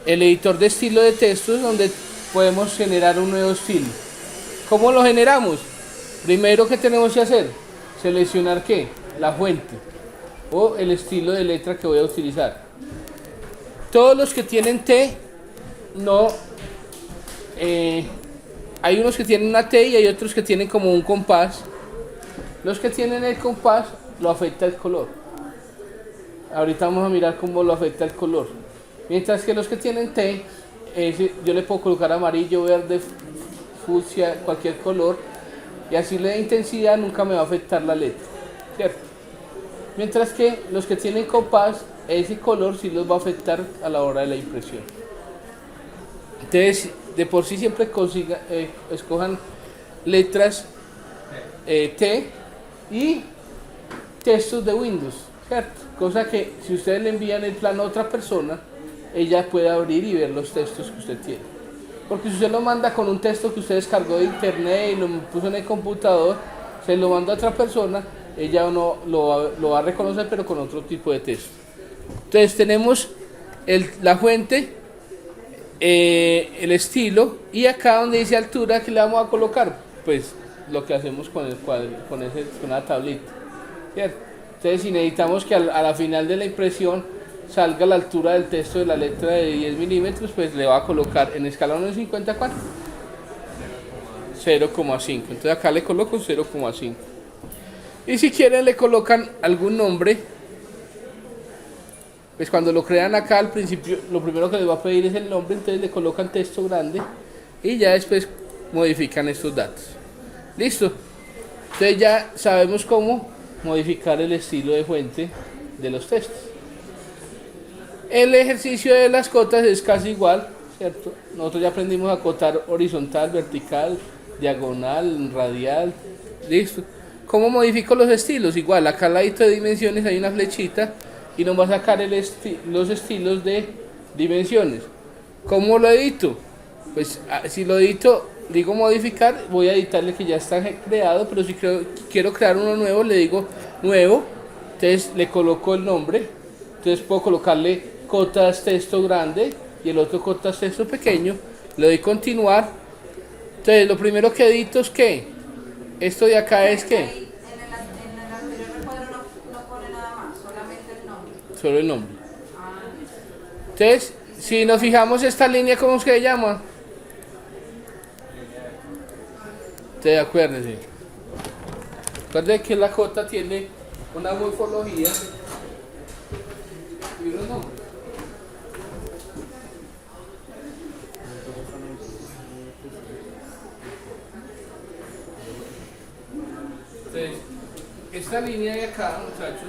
el editor de estilo de textos donde podemos generar un nuevo estilo. ¿Cómo lo generamos? Primero, ¿qué tenemos que hacer? Seleccionar ¿qué? La fuente o el estilo de letra que voy a utilizar. Todos los que tienen T, no, hay unos que tienen una T y hay otros que tienen como un compás. Los que tienen el compás lo afecta el color. Ahorita vamos a mirar cómo lo afecta el color. Mientras que los que tienen T, yo le puedo colocar amarillo, verde, fucsia, cualquier color, y así le da intensidad, nunca me va a afectar la letra, ¿cierto? Mientras que los que tienen compás, ese color sí los va a afectar a la hora de la impresión. Entonces, de por sí siempre escojan letras T y textos de Windows, ¿cierto? Cosa que si ustedes le envían el plano a otra persona, ella puede abrir y ver los textos que usted tiene. Porque si usted lo manda con un texto que usted descargó de internet y lo puso en el computador, se lo manda a otra persona, ella no lo va a reconocer, pero con otro tipo de texto. Entonces tenemos la fuente, el estilo, y acá donde dice altura, ¿qué le vamos a colocar? Pues lo que hacemos con el cuadro, con la tablita, ¿cierto? Entonces, si necesitamos que a la final de la impresión salga la altura del texto de la letra de 10 milímetros, pues le va a colocar en escala 1 de 50, ¿cuánto? 0,5. Entonces acá le coloco 0,5. Y si quieren le colocan algún nombre. Pues cuando lo crean acá al principio, lo primero que les va a pedir es el nombre, entonces le colocan texto grande y ya después modifican estos datos. Listo. Entonces ya sabemos cómo modificar el estilo de fuente de los textos. El ejercicio de las cotas es casi igual, ¿cierto? Nosotros ya aprendimos a acotar horizontal, vertical, diagonal, radial. Listo. ¿Cómo modifico los estilos? Igual, acá al ladito de dimensiones hay una flechita y nos va a sacar los estilos de dimensiones. ¿Cómo lo edito? Pues si lo edito, digo modificar, voy a editarle que ya está creado, pero si quiero crear uno nuevo, le digo nuevo, entonces le coloco el nombre, entonces puedo colocarle cotas texto grande y el otro cotas texto pequeño, le doy continuar. Entonces lo primero que edito es ¿qué? Esto de acá es ¿qué? En el anterior recuadro no pone nada más, solamente el nombre. Solo el nombre. Entonces, si nos fijamos esta línea, ¿cómo es que se llama? Entonces acuérdense. Recuerden que la cota tiene una morfología y unos nombres. Entonces, esta línea de acá, muchachos,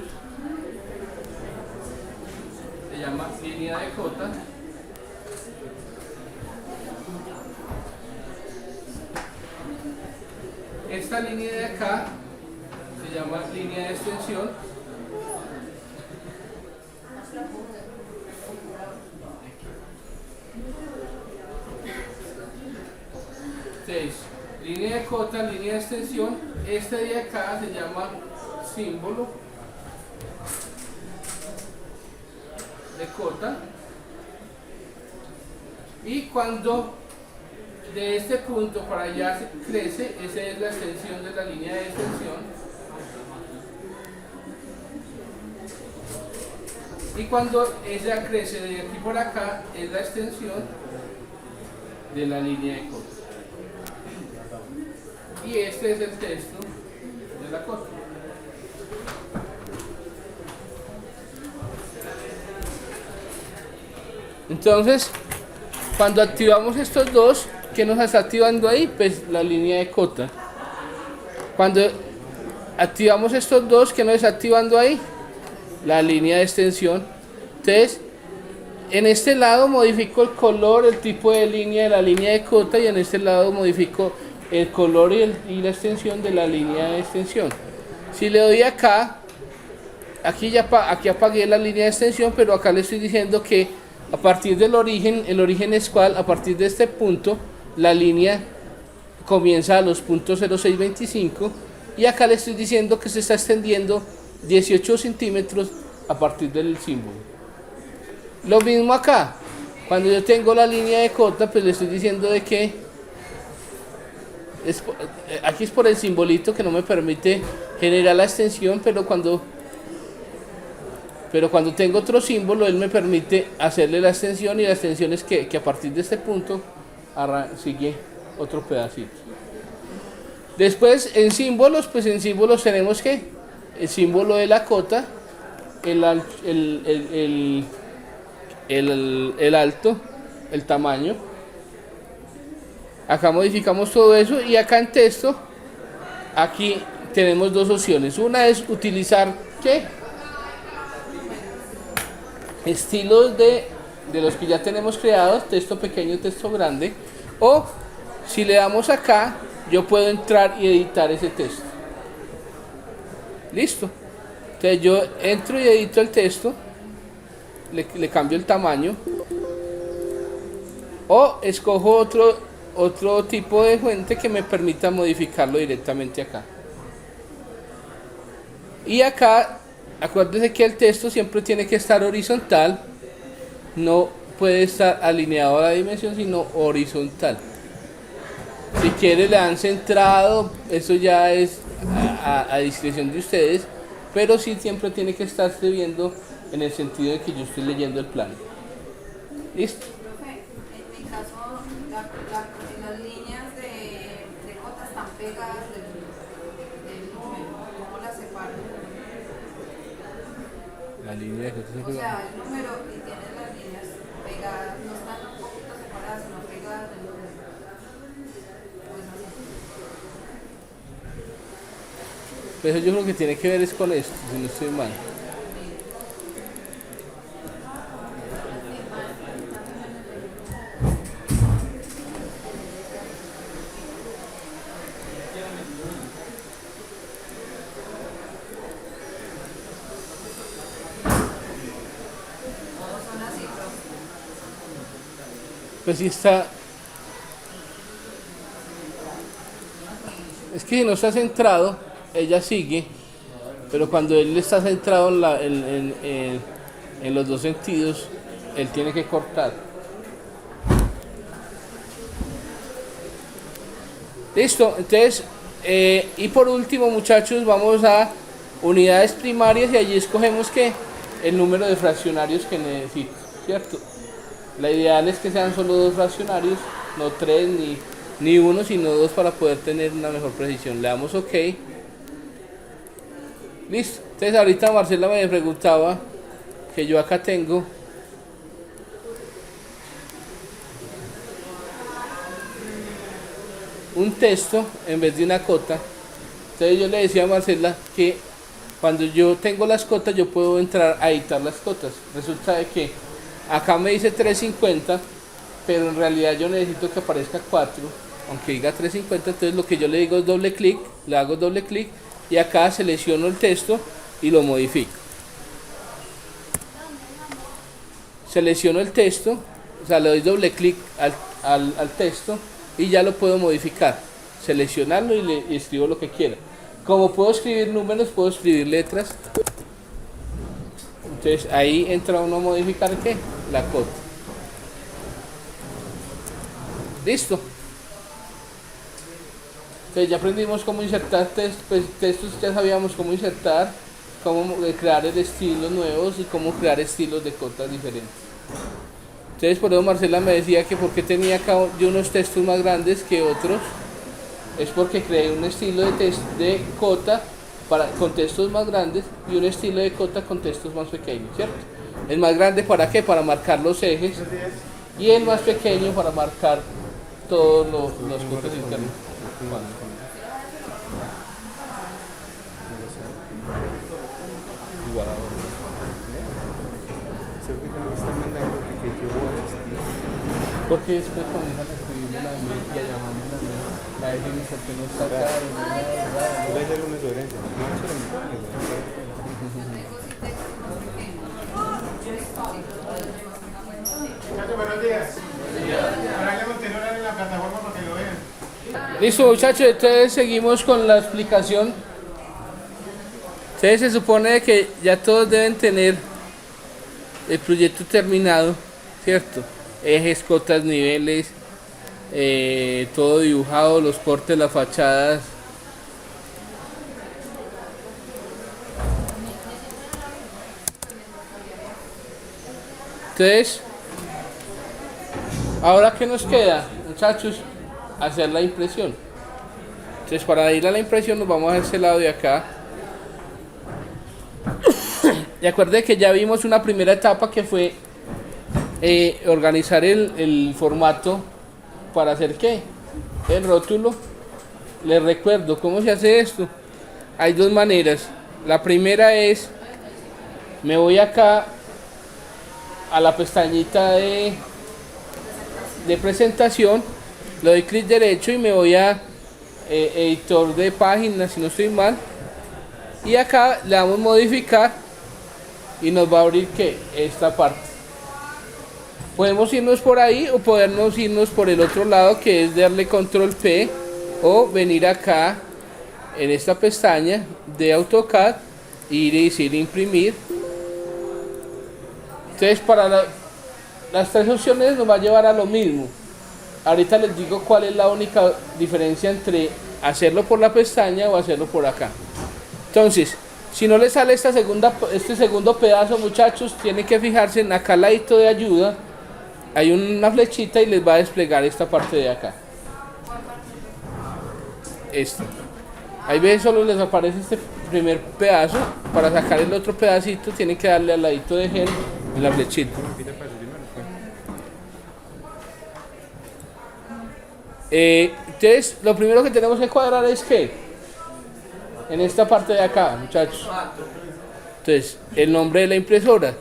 se llama línea de cota. Esta línea de acá se llama línea de extensión. Entonces, línea de cota, línea de extensión. Este de acá se llama símbolo de cota. Y cuando de este punto para allá se crece, esa es la extensión de la línea de extensión. Y cuando ella crece de aquí por acá, es la extensión de la línea de cota. Y este es el texto de la cota. Entonces, cuando activamos estos dos, ¿qué nos está activando ahí? Pues la línea de cota. Cuando activamos estos dos, ¿qué nos está activando ahí? La línea de extensión. Entonces, en este lado modifico el color, el tipo de línea de la línea de cota, y en este lado modifico el color y la extensión de la línea de extensión. Si le doy acá, aquí apagué la línea de extensión, pero acá le estoy diciendo que a partir del origen, el origen es cuál, a partir de este punto, la línea comienza a los puntos 0,625 y acá le estoy diciendo que se está extendiendo 18 centímetros a partir del símbolo. Lo mismo acá, Cuando yo tengo la línea de cota, pues le estoy diciendo de que aquí es por el simbolito que no me permite generar la extensión, pero cuando tengo otro símbolo, él me permite hacerle la extensión, y la extensión es que a partir de este punto sigue otro pedacito. Después en símbolos, pues en símbolos tenemos que el símbolo de la cota, el alto, el tamaño. Acá modificamos todo eso, y acá en texto, aquí tenemos dos opciones. Una es utilizar ¿qué? Estilos de los que ya tenemos creados, texto pequeño, texto grande, o si le damos acá, yo puedo entrar y editar ese texto. Listo. Entonces yo entro y edito el texto, le cambio el tamaño, o escojo otro tipo de fuente que me permita modificarlo directamente acá. Y acá, acuérdense que el texto siempre tiene que estar horizontal, no puede estar alineado a la dimensión, sino horizontal. Si quiere le dan centrado, eso ya es a discreción de ustedes, pero sí siempre tiene que estarse viendo en el sentido de que yo estoy leyendo el plano. ¿Listo? Profe, en mi caso, las líneas de cota están pegadas del número. ¿Cómo las separo? La línea de cota se O pega. sea, el número y tiene las líneas pegadas, no están un poquito separadas, sino pegadas del número. Pues así. Pero yo creo que tiene que ver es con esto, si no estoy mal. Pues sí está. Es que si no está centrado, ella sigue, pero cuando él está centrado en los dos sentidos, él tiene que cortar. Listo, entonces, y por último, muchachos, vamos a unidades primarias, y allí escogemos que el número de fraccionarios que necesito, ¿cierto? La ideal es que sean solo 2 fraccionarios, no 3 ni 1, sino 2, para poder tener una mejor precisión. Le damos OK. Listo. Entonces ahorita Marcela me preguntaba que yo acá tengo un texto en vez de una cota. Entonces yo le decía a Marcela que cuando yo tengo las cotas, yo puedo entrar a editar las cotas. Resulta de que acá me dice 350, pero en realidad yo necesito que aparezca 4, aunque diga 350. Entonces lo que yo le digo es doble clic, le hago doble clic, y acá selecciono el texto y lo modifico. Selecciono el texto, o sea, le doy doble clic al texto, y ya lo puedo modificar. Seleccionarlo y escribo lo que quiera. Como puedo escribir números, puedo escribir letras. Entonces ahí entra uno a modificar ¿qué? La cota. Listo. Entonces ya aprendimos cómo insertar textos, ya sabíamos cómo insertar, cómo crear estilos nuevos y cómo crear estilos de cotas diferentes. Entonces por eso Marcela me decía que porque tenía acá yo unos textos más grandes que otros, es porque creé un estilo de cota con textos más grandes y un estilo de cota con textos más pequeños, ¿cierto? El más grande ¿para qué? Para marcar los ejes, y el más pequeño para marcar todos los puntos internos. Igual ahora. Porque después comienzan a escribirme la y a llamarme la definición que no está acá. Voy a hacer una sugerencia. Buenos días. Ahora le monté en la plataforma para que lo vean. Listo, muchachos, entonces seguimos con la explicación. Entonces se supone que ya todos deben tener el proyecto terminado, ¿cierto? ejes, cotas, niveles, todo dibujado, los cortes, las fachadas. Entonces, ahora ¿qué nos queda, muchachos? Hacer la impresión. Entonces, para ir a la impresión nos vamos a este lado de acá. Y acuérdense que ya vimos una primera etapa que fue organizar el formato para hacer ¿qué? El rótulo. Les recuerdo cómo se hace esto. Hay dos maneras. La primera es, me voy acá a la pestañita de presentación, le doy clic derecho y me voy a editor de páginas, si no estoy mal, y acá le damos modificar y nos va a abrir ¿qué? Esta parte. Podemos irnos por ahí o podernos irnos por el otro lado, que es darle control P, o venir acá en esta pestaña de AutoCAD, ir y decir imprimir. Entonces, para las tres opciones nos va a llevar a lo mismo. Ahorita les digo cuál es la única diferencia entre hacerlo por la pestaña o hacerlo por acá. Entonces, si no les sale este segundo pedazo, muchachos, tienen que fijarse en acá al ladito de ayuda. Hay una flechita y les va a desplegar esta parte de acá. Hay veces solo les aparece este primer pedazo. Para sacar el otro pedacito tienen que darle al ladito de gen en la flechita. Entonces, lo primero que tenemos que cuadrar es que en esta parte de acá, muchachos. Entonces, el nombre de la impresora.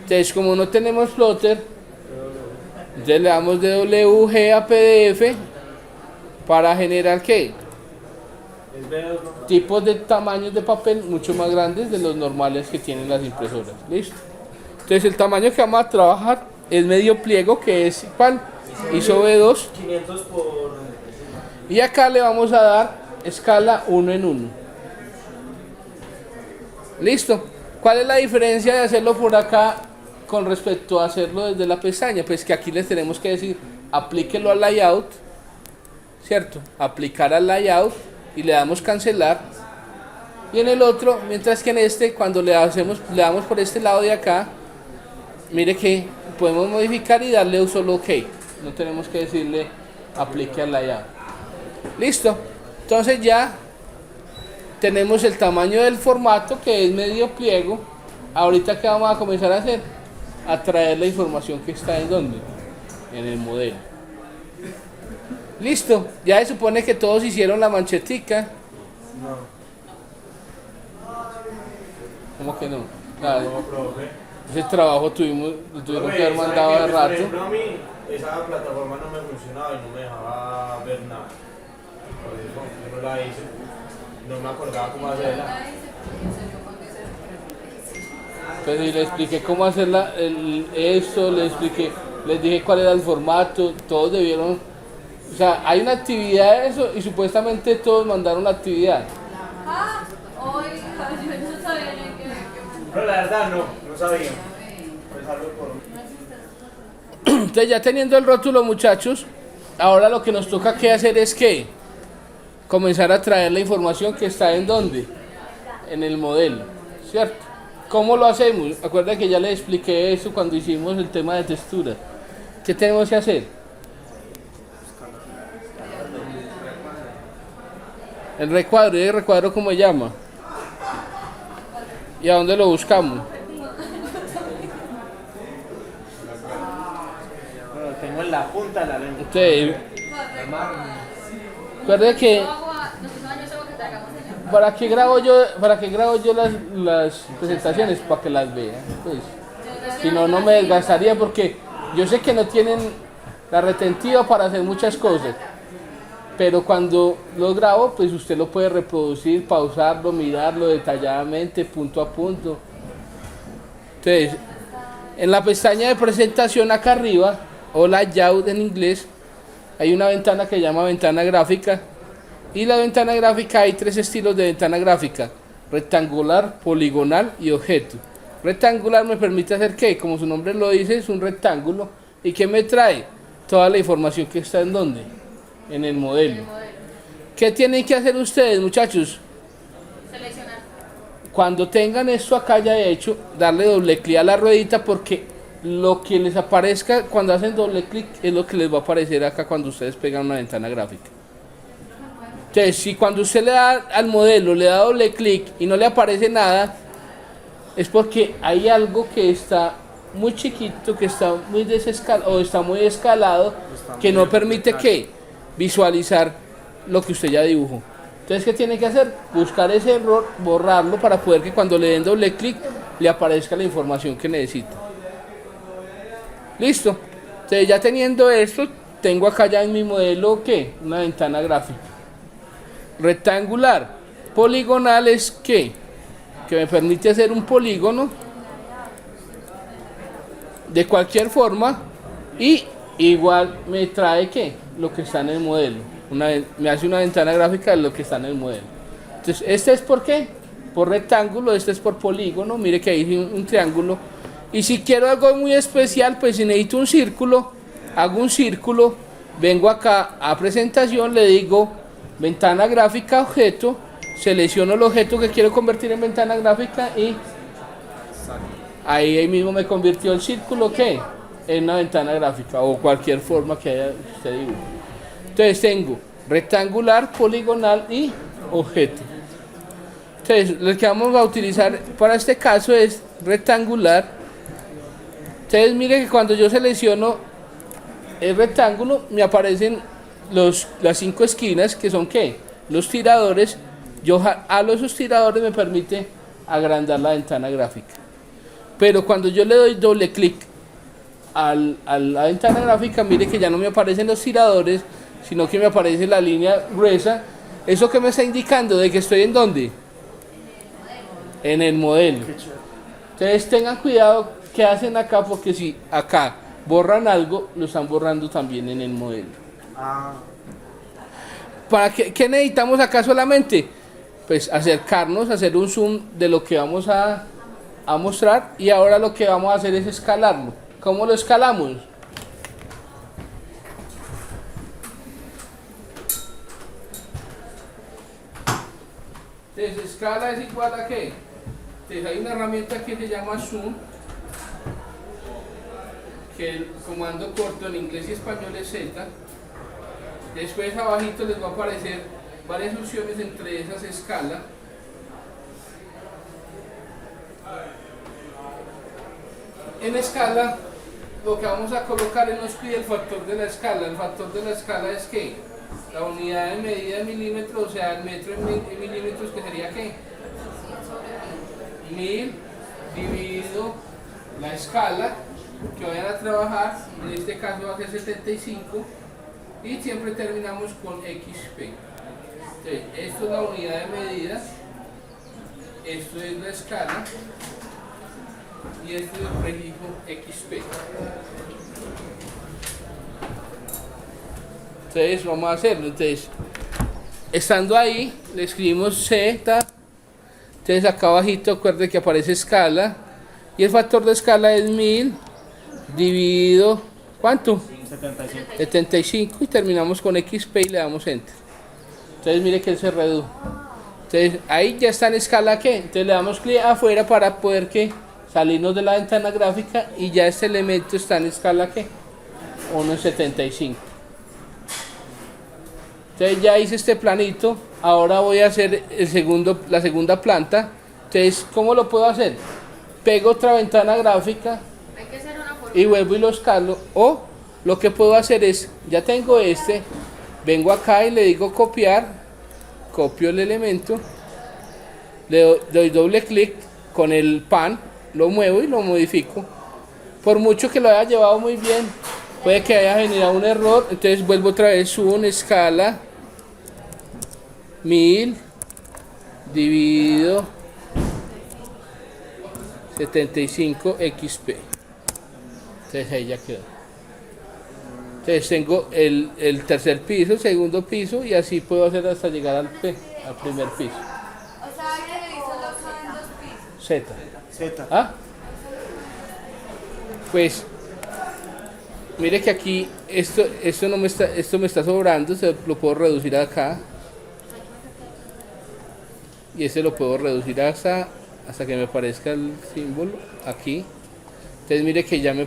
Entonces, como no tenemos plotter, entonces le damos DWG a PDF para generar ¿qué? Tipos de tamaños de papel mucho más grandes de los normales que tienen las impresoras. Listo. Entonces el tamaño que vamos a trabajar es medio pliego, que es ¿cuál? ISO B2. 500 por... Y acá le vamos a dar escala 1 en 1. Listo. ¿Cuál es la diferencia de hacerlo por acá con respecto a hacerlo desde la pestaña? Pues que aquí les tenemos que decir, aplíquelo al layout, ¿cierto? Aplicar al layout y le damos cancelar. Y en el otro, mientras que en este, cuando le damos por este lado de acá, mire que podemos modificar y darle un solo OK. No tenemos que decirle aplique al layout. Listo. Entonces ya tenemos el tamaño del formato, que es medio pliego. Ahorita, ¿qué vamos a comenzar a hacer? A traer la información que está en donde, en el modelo. Listo, ya se supone que todos hicieron la manchetica. No. ¿Cómo que no? Claro, No, profe. ese trabajo lo tuvimos Profe, que haber ¿sabe mandado qué? de Por rato. ejemplo, a mí esa plataforma no me funcionaba y no me dejaba ver nada. Por eso yo no la hice. No me acordaba cómo hacerla. Pero y le expliqué cómo hacer esto, le expliqué, les dije cuál era el formato, todos debieron, o sea, hay una actividad de eso y supuestamente todos mandaron la actividad. Ah, oiga, yo no sabía ni que... Pero la verdad no sabía. Pues algo por... Entonces ya teniendo el rótulo, muchachos, ahora lo que nos toca que hacer es que comenzar a traer la información que está en donde, en el modelo, ¿cierto? ¿Cómo lo hacemos? Acuerda que ya les expliqué eso cuando hicimos el tema de textura. ¿Qué tenemos que hacer? El recuadro ¿cómo se llama? ¿Y a dónde lo buscamos? Bueno, tengo en la punta de la lengua. Entonces, recuerda que ¿para qué grabo yo las presentaciones? Para que las vean, pues. Si no, no me desgastaría, porque yo sé que no tienen la retentiva para hacer muchas cosas, pero cuando lo grabo, pues usted lo puede reproducir, pausarlo, mirarlo detalladamente, punto a punto. Entonces, en la pestaña de presentación acá arriba, o layout en inglés, hay una ventana que se llama ventana gráfica. Y la ventana gráfica, hay tres estilos de ventana gráfica: rectangular, poligonal y objeto. Rectangular me permite hacer ¿qué? Como su nombre lo dice, es un rectángulo ¿Y qué me trae? Toda la información que está en dónde, en el modelo. ¿Qué tienen que hacer ustedes, muchachos? Seleccionar. Cuando tengan esto acá ya hecho, darle doble clic a la ruedita, porque lo que les aparezca cuando hacen doble clic es lo que les va a aparecer acá cuando ustedes pegan una ventana gráfica. Entonces, si cuando usted le da al modelo, le da doble clic y no le aparece nada, es porque hay algo que está muy chiquito, que está muy desescalado o está muy escalado, que no permite que visualizar lo que usted ya dibujó. Entonces, ¿qué tiene que hacer? Buscar ese error, borrarlo para poder que cuando le den doble clic le aparezca la información que necesita. Listo. Entonces, ya teniendo esto, tengo acá ya en mi modelo ¿qué? Una ventana gráfica. Rectangular. Poligonal es ¿qué? Que me permite hacer un polígono de cualquier forma y igual me trae ¿qué? Lo que está en el modelo. Me hace una ventana gráfica de lo que está en el modelo. Entonces, este es por qué, por rectángulo, este es por polígono. Mire que hay un triángulo. Y si quiero algo muy especial, pues si necesito un círculo, hago un círculo, vengo acá a presentación, le digo ventana gráfica, objeto, selecciono el objeto que quiero convertir en ventana gráfica y ahí mismo me convirtió el círculo ¿qué? En una ventana gráfica o cualquier forma que haya usted dibuje. Entonces tengo rectangular, poligonal y objeto. Entonces lo que vamos a utilizar para este caso es rectangular. Entonces mire que cuando yo selecciono el rectángulo me aparecen las 5 esquinas que son ¿qué? Los tiradores. Yo jalo esos tiradores, me permite agrandar la ventana gráfica. Pero cuando yo le doy doble clic a la ventana gráfica, mire que ya no me aparecen los tiradores, sino que me aparece la línea gruesa. ¿Eso que me está indicando? ¿De que estoy en dónde? En el modelo. Entonces tengan cuidado qué hacen acá, porque si acá borran algo, lo están borrando también en el modelo. ¿Para qué necesitamos acá solamente? Pues acercarnos, hacer un zoom de lo que vamos a mostrar, y ahora lo que vamos a hacer es escalarlo. ¿Cómo lo escalamos? Entonces, escala es igual a ¿qué? Entonces hay una herramienta que se llama zoom, que el comando corto en inglés y español es Z. Después abajito les va a aparecer varias opciones, entre esas escala. En escala lo que vamos a colocar nos pide el factor de la escala. El factor de la escala es ¿qué? La unidad de medida en milímetros, o sea el metro en milímetros, que sería ¿qué? 1000 dividido la escala que vayan a trabajar, en este caso va a ser 75, y siempre terminamos con XP. Entonces, esto es la unidad de medida, esto es la escala y esto es el prefijo XP. Entonces vamos a hacerlo. Entonces, estando ahí, le escribimos Z. Entonces acá abajito acuerde que aparece escala y el factor de escala es 1000 dividido ¿cuánto? 75, y terminamos con XP y le damos enter. Entonces mire que él se redujo. Entonces ahí ya está en escala ¿qué? Entonces le damos clic afuera para poder que salirnos de la ventana gráfica, y ya este elemento está en escala ¿qué? 1.75. Entonces ya hice este planito. Ahora voy a hacer la segunda planta. Entonces, ¿cómo lo puedo hacer? Pego otra ventana gráfica Hay que hacer una por y vuelvo y lo escalo. O lo que puedo hacer es, ya tengo este, vengo acá y le digo copiar, copio el elemento, le doy doble clic con el pan, lo muevo y lo modifico. Por mucho que lo haya llevado muy bien, puede que haya generado un error. Entonces vuelvo otra vez, subo una escala, 1000 dividido 75 XP. Entonces ahí ya quedó. Entonces tengo el tercer piso, el segundo piso, y así puedo hacer hasta llegar al primer piso. O sea, que le hizo loca en 2 pisos. Z. Z. ¿Ah? Pues Mire que aquí esto me está sobrando, se lo puedo reducir acá. Y ese lo puedo reducir hasta que me aparezca el símbolo aquí. Entonces mire que ya me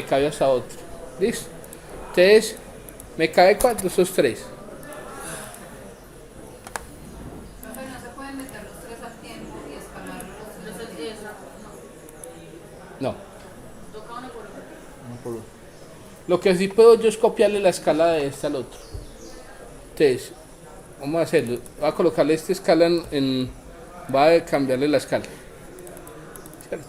cabe hasta otro. ¿Listo? Entonces, me cabe cuánto, esos tres. Profe, no se pueden meter los tres al tiempo y escalar los tres al tiempo. No. Toca uno por uno. No por uno. Lo que sí puedo yo es copiarle la escala de este al otro. Entonces, vamos a hacerlo. Voy a colocarle esta escala va a cambiarle la escala. ¿Cierto?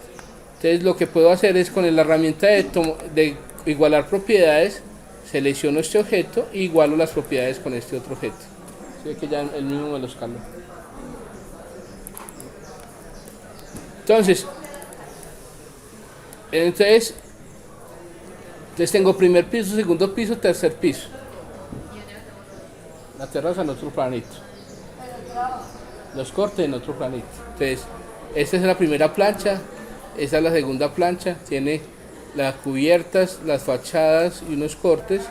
Entonces lo que puedo hacer es con la herramienta de igualar propiedades, selecciono este objeto e igualo las propiedades con este otro objeto. ¿Sí ve que ya el mismo me lo escaló? Entonces tengo primer piso, segundo piso, tercer piso. La terraza en otro planito. Los cortes en otro planito. Entonces, esta es la primera plancha, esta es la segunda plancha, tiene las cubiertas, las fachadas y unos cortes,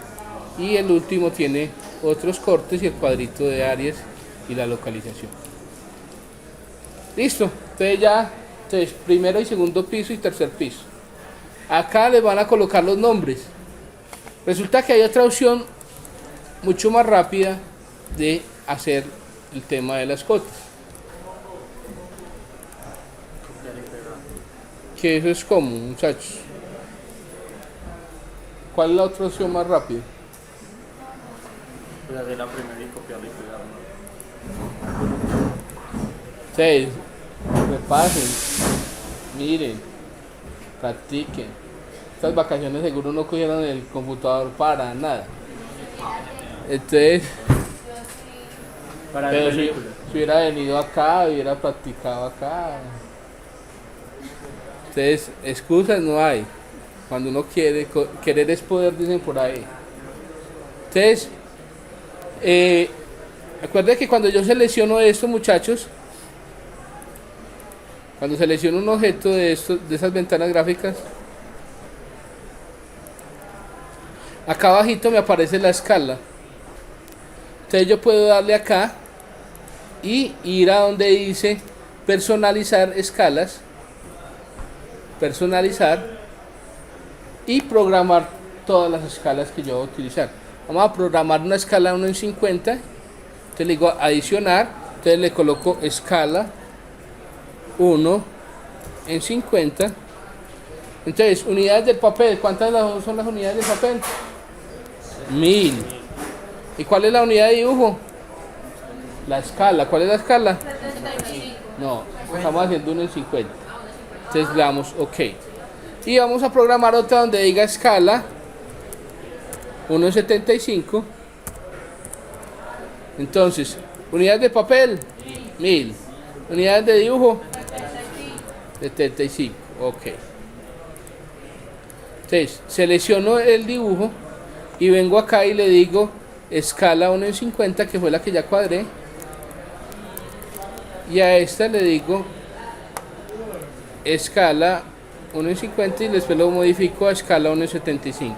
y el último tiene otros cortes y el cuadrito de áreas y la localización. Listo, entonces primero y segundo piso y tercer piso. Acá les van a colocar los nombres. Resulta que hay otra opción mucho más rápida de hacer el tema de las cotas. Que eso es como, muchachos. ¿Cuál es la otra opción más rápida? Voy a hacer la primera y copiarla y pegarla. Ustedes repasen, miren, practiquen. Estas vacaciones seguro no cogieron el computador para nada. Entonces, Para pero ver si películas. hubiera venido acá, hubiera practicado acá. Entonces, excusas no hay. Cuando uno quiere, querer es poder, dicen por ahí. Entonces, recuerden que cuando yo selecciono esto, muchachos, cuando selecciono un objeto de esas ventanas gráficas, acá abajito me aparece la escala. Entonces yo puedo darle acá y ir a donde dice personalizar escalas, personalizar y programar todas las escalas que yo voy a utilizar. Vamos a programar una escala 1 en 50, entonces le digo adicionar, entonces le coloco escala 1 en 50. Entonces, unidades del papel, ¿cuántas son las unidades del papel? 1000. ¿Y cuál es la unidad de dibujo? La escala, ¿cuál es la escala? 75. No, estamos haciendo 1 en 50. Entonces le damos OK. Y vamos a programar otra donde diga escala 1 en 75. Entonces, unidades de papel, 1000. Unidades de dibujo, 75. OK. Entonces, selecciono el dibujo y vengo acá y le digo escala 1 en 50, que fue la que ya cuadré. Y a esta le digo escala 1 en 50 y después lo modifico a escala 1 en 75.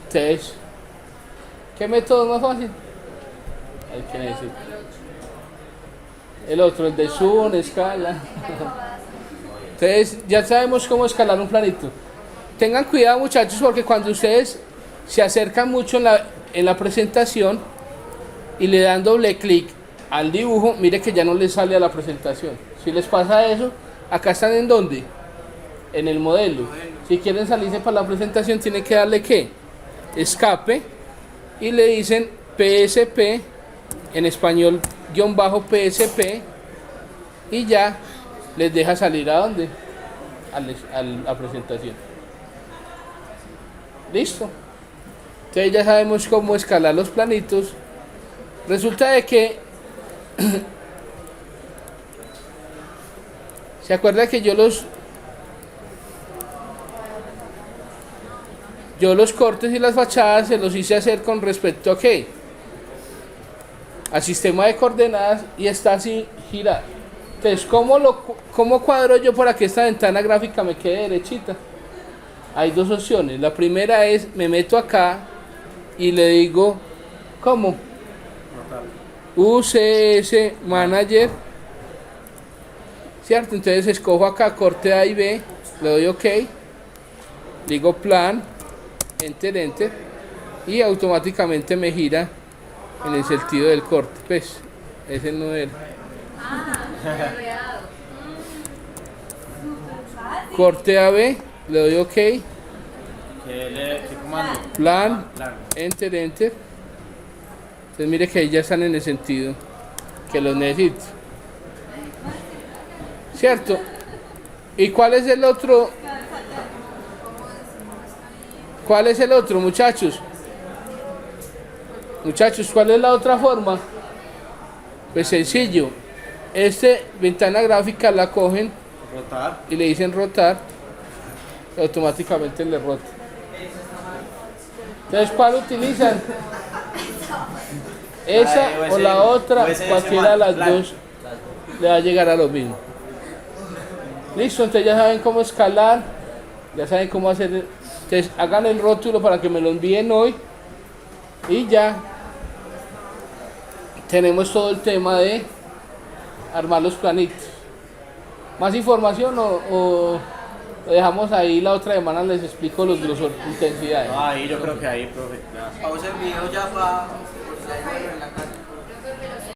Entonces, ¿qué método es más fácil? El que necesito. El otro, el de zoom, escala. Entonces, ya sabemos cómo escalar un planito. Tengan cuidado, muchachos, porque cuando ustedes se acercan mucho en la presentación y le dan doble clic al dibujo, mire que ya no les sale a la presentación. Si les pasa eso, acá están en donde, en el modelo. Si quieren salirse para la presentación, tienen que darle ¿qué? Escape y le dicen PSP, en español _PSP, y ya les deja salir a donde, a la presentación. Listo. Entonces ya sabemos cómo escalar los planitos. Resulta de que se acuerda que yo los cortes y las fachadas se los hice hacer con respecto a ¿qué? Al sistema de coordenadas, y está así girado. Entonces, ¿cómo cuadro yo para que esta ventana gráfica me quede derechita? hay dos opciones. La primera es, me meto acá y le digo, ¿cómo? UCS Manager, ¿cierto? Entonces escojo acá corte A y B, le doy OK, digo plan, enter, y automáticamente me gira en el sentido del corte. Pues, ese no era. Corte AB, le doy OK, ¿Qué comando? plan, Plan. enter. Entonces mire que ahí ya están en el sentido que los necesito. ¿Cierto? ¿Y cuál es el otro? ¿Cuál es el otro, muchachos? Muchachos, ¿cuál es la otra forma? Pues sencillo. Ventana gráfica la cogen Rotar. y le dicen rotar, automáticamente le rota. Entonces, ¿cuál utilizan? Esa o la otra, cualquiera de las dos le va a llegar a lo mismo. Listo, entonces ya saben cómo escalar, ya saben cómo hacer. Entonces hagan el rótulo para que me lo envíen hoy y ya tenemos todo el tema de armar los planitos. ¿Más información o lo dejamos ahí? La otra semana les explico los grosor, intensidades. Ahí yo creo que ahí, profe. Pausa el video ya para... por si hay algo en la casa.